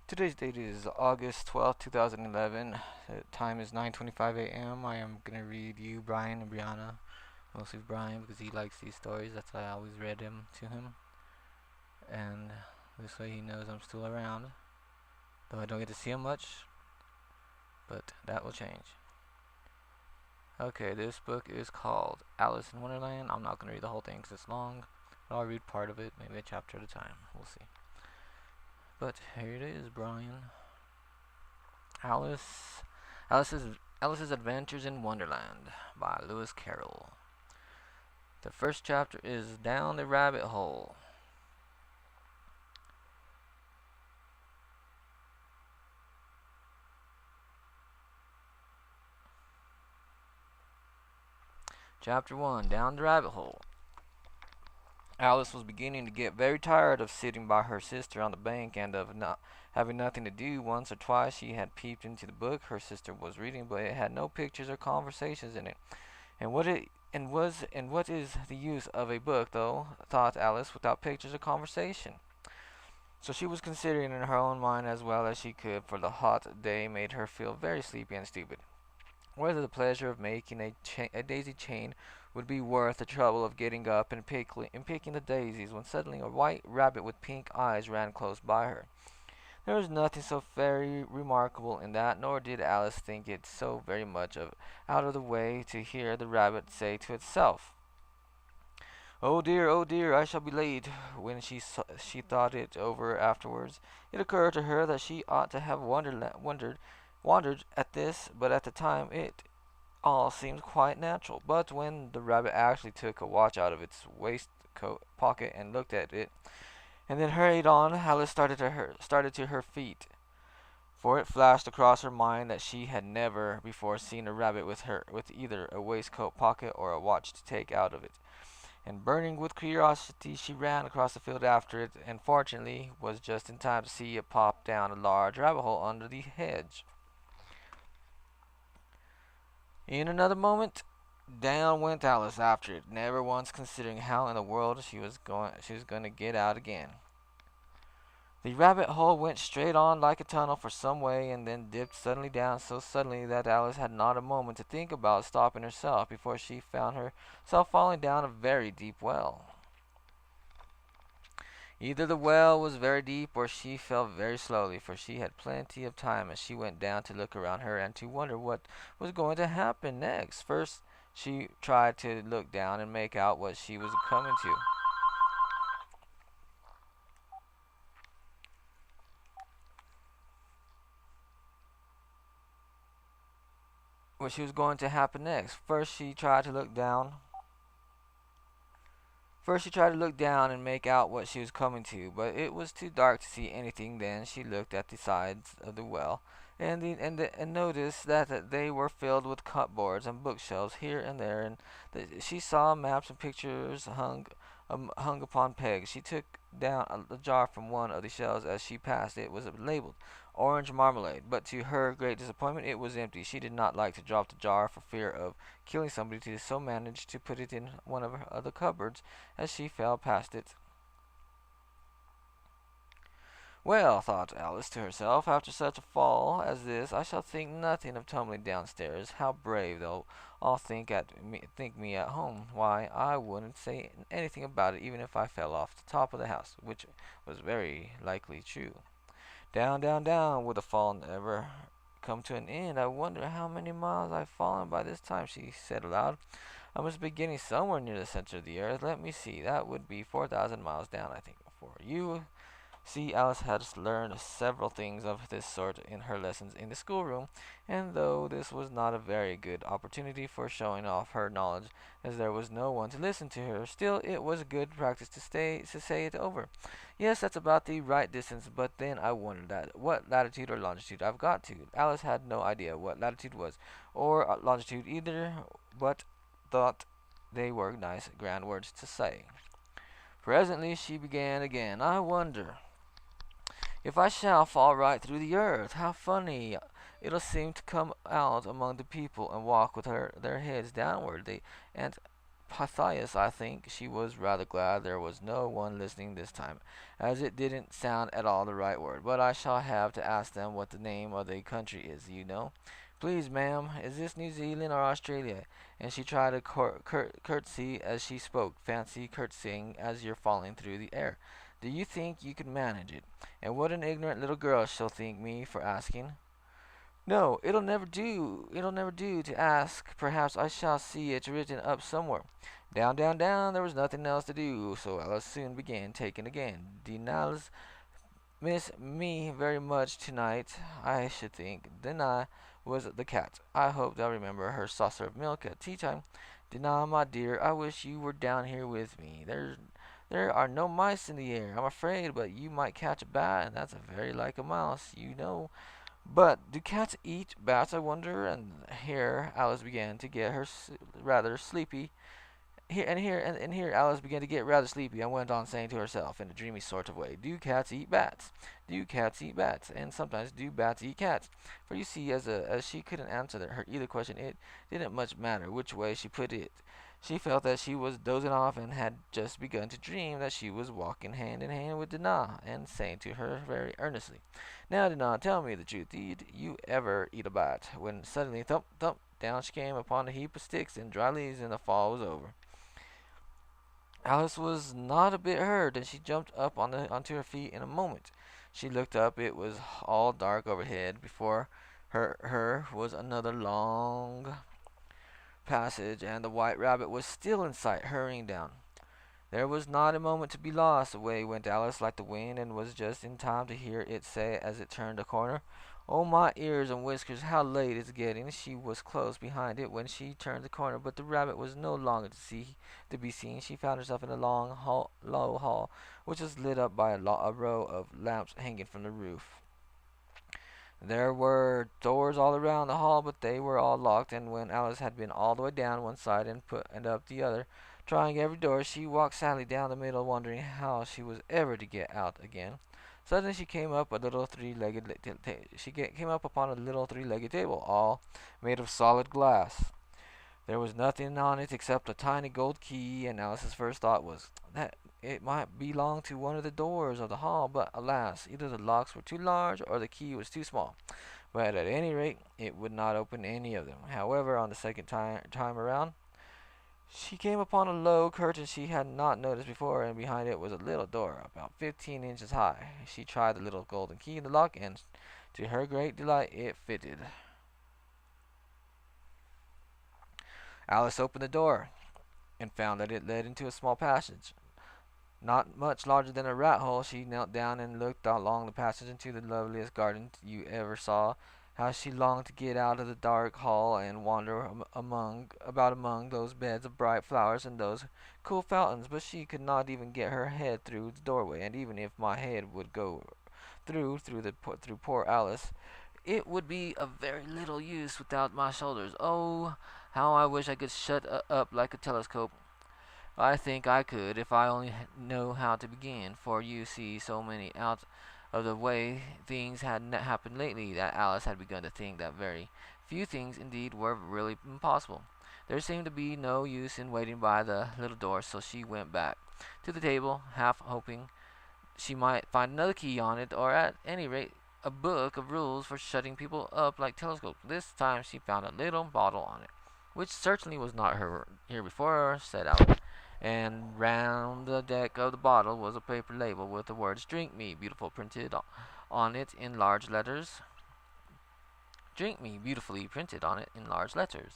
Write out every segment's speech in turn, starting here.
Today's date is August 12th, 2011. The time is 9:25 a.m. I am gonna read you Brian and Brianna, mostly Brian because he likes these stories. That's why I always read them to him, and this way he knows I'm still around. Though I don't get to see him much, but that will change. Okay, this book is called Alice in Wonderland. I'm not gonna read the whole thing because it's long, but I'll read part of it, maybe a chapter at a time. We'll see. But here it is, Brian. Alice Alice's Alice's Adventures in Wonderland by Lewis Carroll. The first chapter is Down the Rabbit Hole. Chapter 1, Down the Rabbit Hole. Alice was beginning to get very tired of sitting by her sister on the bank and of not having nothing to do. Once or twice she had peeped into the book her sister was reading, but it had no pictures or conversations in it. And what is the use of a book, though, thought Alice, without pictures or conversation? So she was considering in her own mind as well as she could, for the hot day made her feel very sleepy and stupid, whether the pleasure of making a daisy chain would be worth the trouble of getting up and picking the daisies, when suddenly a white rabbit with pink eyes ran close by her. There was nothing so very remarkable in that, nor did Alice think it so very much out of the way to hear the rabbit say to itself, oh dear, I shall be late." When she thought it over afterwards, it occurred to her that she ought to have wondered at this, but at the time it all seemed quite natural. But when the rabbit actually took a watch out of its waistcoat pocket and looked at it, and then hurried on, Alice started to her feet, for it flashed across her mind that she had never before seen a rabbit with either a waistcoat pocket or a watch to take out of it. And burning with curiosity, she ran across the field after it, and fortunately was just in time to see it pop down a large rabbit hole under the hedge. In another moment, down went Alice after it, never once considering how in the world she was going to get out again. The rabbit hole went straight on like a tunnel for some way, and then dipped suddenly down, so suddenly that Alice had not a moment to think about stopping herself before she found herself falling down a very deep well. Either the well was very deep, or she fell very slowly, for she had plenty of time as she went down to look around her and to wonder what was going to happen next. First she tried to look down and make out what she was coming to. What she was going to happen next. First she tried to look down and make out what she was coming to, but it was too dark to see anything. Then she looked at the sides of the well, and noticed that they were filled with cupboards and bookshelves here and there, and she saw maps and pictures hung upon pegs. She took down a jar from one of the shelves as she passed. It was labeled orange marmalade, but to her great disappointment it was empty. She did not like to drop the jar for fear of killing somebody, so managed to put it in one of her other cupboards as she fell past it. "Well," thought Alice to herself, "after such a fall as this I shall think nothing of tumbling downstairs. How brave they'll all think me at home. Why, I wouldn't say anything about it even if I fell off the top of the house," which was very likely true. Down, down, down would the fall never come to an end. "I wonder how many miles I've fallen by this time," she said aloud. "I must be getting somewhere near the center of the earth. Let me see, that would be 4,000 miles down, I think." For you see, Alice had learned several things of this sort in her lessons in the schoolroom, and though this was not a very good opportunity for showing off her knowledge, as there was no one to listen to her, still it was good practice to say it over. "Yes, that's about the right distance, but then I wonder what latitude or longitude I've got to." Alice had no idea what latitude was, or longitude either, but thought they were nice grand words to say. Presently she began again. "I wonder if I shall fall right through the earth. How funny it'll seem to come out among the people and walk with their heads downward, and Pythias, I think. She was rather glad there was no one listening this time, as it didn't sound at all the right word. But I shall have to ask them what the name of the country is, you know. Please, ma'am, is this New Zealand or Australia? And she tried to curtsy as she spoke. Fancy curtsying as you're falling through the air. Do you think you could manage it? And what an ignorant little girl she'll think me for asking. No, it'll never do. It'll never do to ask. Perhaps I shall see it written up somewhere. Down, down, down. There was nothing else to do, so Alice soon began taking again. Dinah's miss me very much tonight, I should think. Dinah was the cat. I hope they'll remember her saucer of milk at tea time. Dinah, my dear, I wish you were down here with me. There are no mice in the air, I'm afraid, but you might catch a bat, and that's very like a mouse, you know. But do cats eat bats, I wonder? And here Alice began to get rather sleepy. Here Alice began to get rather sleepy and went on saying to herself in a dreamy sort of way, "Do cats eat bats? Do cats eat bats? And sometimes do bats eat cats?" For you see, as she couldn't answer her either question, it didn't much matter which way she put it. She felt that she was dozing off and had just begun to dream that she was walking hand in hand with Dinah and saying to her very earnestly, "Now, Dinah, tell me the truth. Did you ever eat a bat?" When suddenly, thump, thump, down she came upon a heap of sticks and dry leaves, and the fall was over. Alice was not a bit hurt, and she jumped up onto her feet in a moment. She looked up. It was all dark overhead. Before her was another long passage, and the white rabbit was still in sight, hurrying down. There was not a moment to be lost. Away went Alice like the wind, and was just in time to hear it say as it turned a corner, "Oh, my ears and whiskers, how late it's getting!" She was close behind it when she turned the corner, but the rabbit was no longer to be seen. She found herself in a low hall, which was lit up by a row of lamps hanging from the roof. There were doors all around the hall, but they were all locked, and when Alice had been all the way down one side and up the other, trying every door, she walked sadly down the middle, wondering how she was ever to get out again. Suddenly she came up came up upon a little three-legged table, all made of solid glass. There was nothing on it except a tiny gold key, and Alice's first thought was that it might belong to one of the doors of the hall, but alas, either the locks were too large or the key was too small. But at any rate, it would not open any of them. However, on the second time around, she came upon a low curtain she had not noticed before, and behind it was a little door about 15 inches high. She tried the little golden key in the lock, and to her great delight, it fitted. Alice opened the door and found that it led into a small passage, not much larger than a rat hole. She knelt down and looked along the passage into the loveliest garden you ever saw. How she longed to get out of the dark hall and wander about among those beds of bright flowers and those cool fountains, but she could not even get her head through the doorway, and even if my head would go through poor Alice, it would be of very little use without my shoulders. Oh, how I wish I could shut up like a telescope. I think I could if I only know how to begin, for you see so many out of the way things had happened lately that Alice had begun to think that very few things indeed were really impossible. There seemed to be no use in waiting by the little door, so she went back to the table, half hoping she might find another key on it, or at any rate a book of rules for shutting people up like telescopes. This time she found a little bottle on it, which certainly was not here before, said Alice. And round the deck of the bottle was a paper label with the words "Drink Me" beautiful printed on it in large letters. "Drink Me" beautifully printed on it in large letters.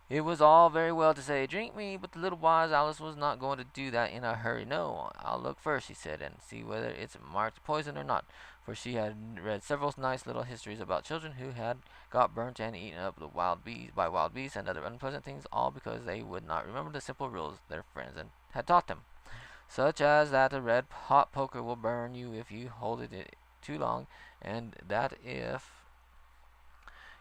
It was all very well to say "Drink me," but the little wise Alice was not going to do that in a hurry. "No, I'll look first," she said, "and see whether it's marked poison or not," for she had read several nice little histories about children who had got burnt and eaten up by wild beasts and other unpleasant things, all because they would not remember the simple rules their friends had taught them, such as that a red hot poker will burn you if you hold it too long, and that if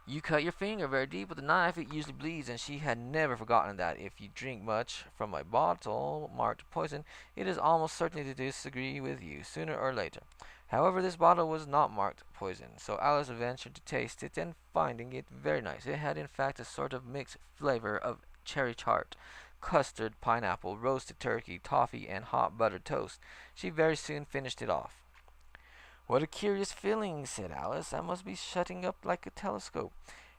you cut your finger very deep with a knife, it usually bleeds, and she had never forgotten that if you drink much from a bottle marked poison, it is almost certain to disagree with you sooner or later. However, this bottle was not marked poison, so Alice ventured to taste it, and finding it very nice, it had in fact a sort of mixed flavor of cherry tart, custard, pineapple, roasted turkey, toffee, and hot buttered toast. She very soon finished it off. "What a curious feeling," said Alice. "I must be shutting up like a telescope."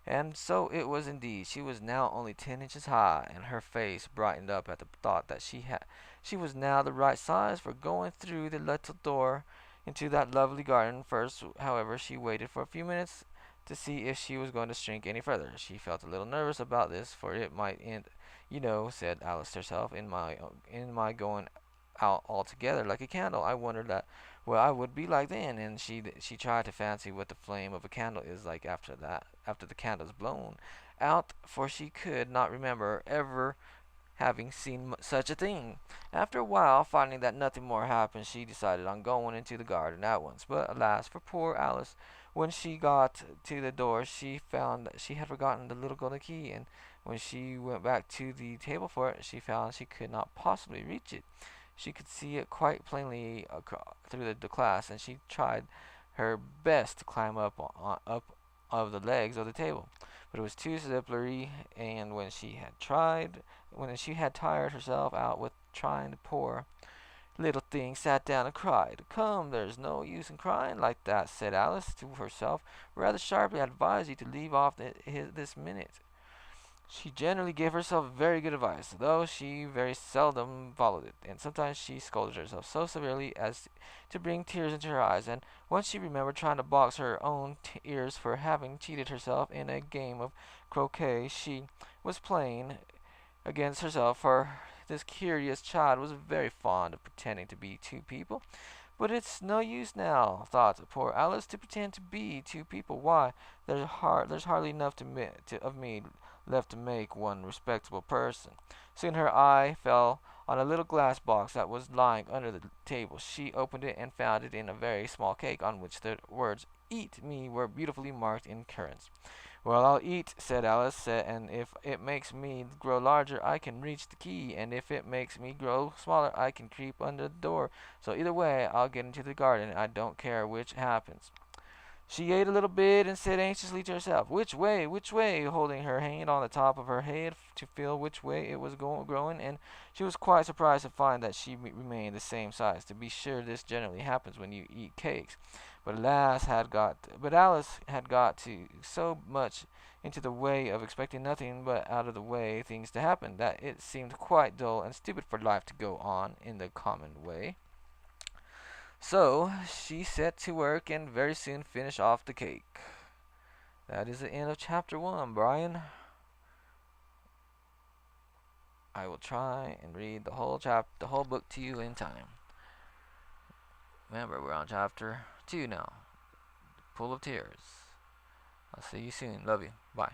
And so it was indeed. She was now only 10 inches high, and her face brightened up at the thought that she was now the right size for going through the little door into that lovely garden. First, however, she waited for a few minutes to see if she was going to shrink any further. She felt a little nervous about this, for it might end, said Alice to herself, in my going out altogether like a candle. I wondered that well I would be like then, and she tried to fancy what the flame of a candle is like after the candle is blown out, for she could not remember ever having seen such a thing. After a while, finding that nothing more happened, she decided on going into the garden at once. But alas for poor Alice! When she got to the door, she found that she had forgotten the little golden key, and when she went back to the table for it, she found she could not possibly reach it. She could see it quite plainly through the glass, and she tried her best to climb up of the legs of the table, but it was too slippery. And when she had tired herself out with trying to pour, little thing sat down and cried. "Come, there's no use in crying like that," said Alice to herself, rather sharply. "I advise you to leave off this minute." She generally gave herself very good advice, though she very seldom followed it, and sometimes she scolded herself so severely as to bring tears into her eyes, and once she remembered trying to box her own ears for having cheated herself in a game of croquet she was playing against herself, for this curious child was very fond of pretending to be two people. "But it's no use now," thought poor Alice, "to pretend to be two people. Why, there's hardly enough of me left to make one respectable person." Soon her eye fell on a little glass box that was lying under the table. She opened it and found it in a very small cake, on which the words "Eat me" were beautifully marked in currants. "Well, I'll eat," said Alice, "and if it makes me grow larger I can reach the key, and if it makes me grow smaller I can creep under the door. So either way I'll get into the garden. I don't care which happens." She ate a little bit and said anxiously to herself, "Which way? Which way?" holding her hand on the top of her head to feel which way it was growing, and she was quite surprised to find that she remained the same size. To be sure, this generally happens when you eat cakes. But Alice had got to so much into the way of expecting nothing but out of the way things to happen, that it seemed quite dull and stupid for life to go on in the common way. So she set to work and very soon finished off the cake. That is the end of chapter 1, Brian. I will try and read the whole book to you in time. Remember, we're on chapter 2 now. Pool of Tears. I'll see you soon. Love you. Bye.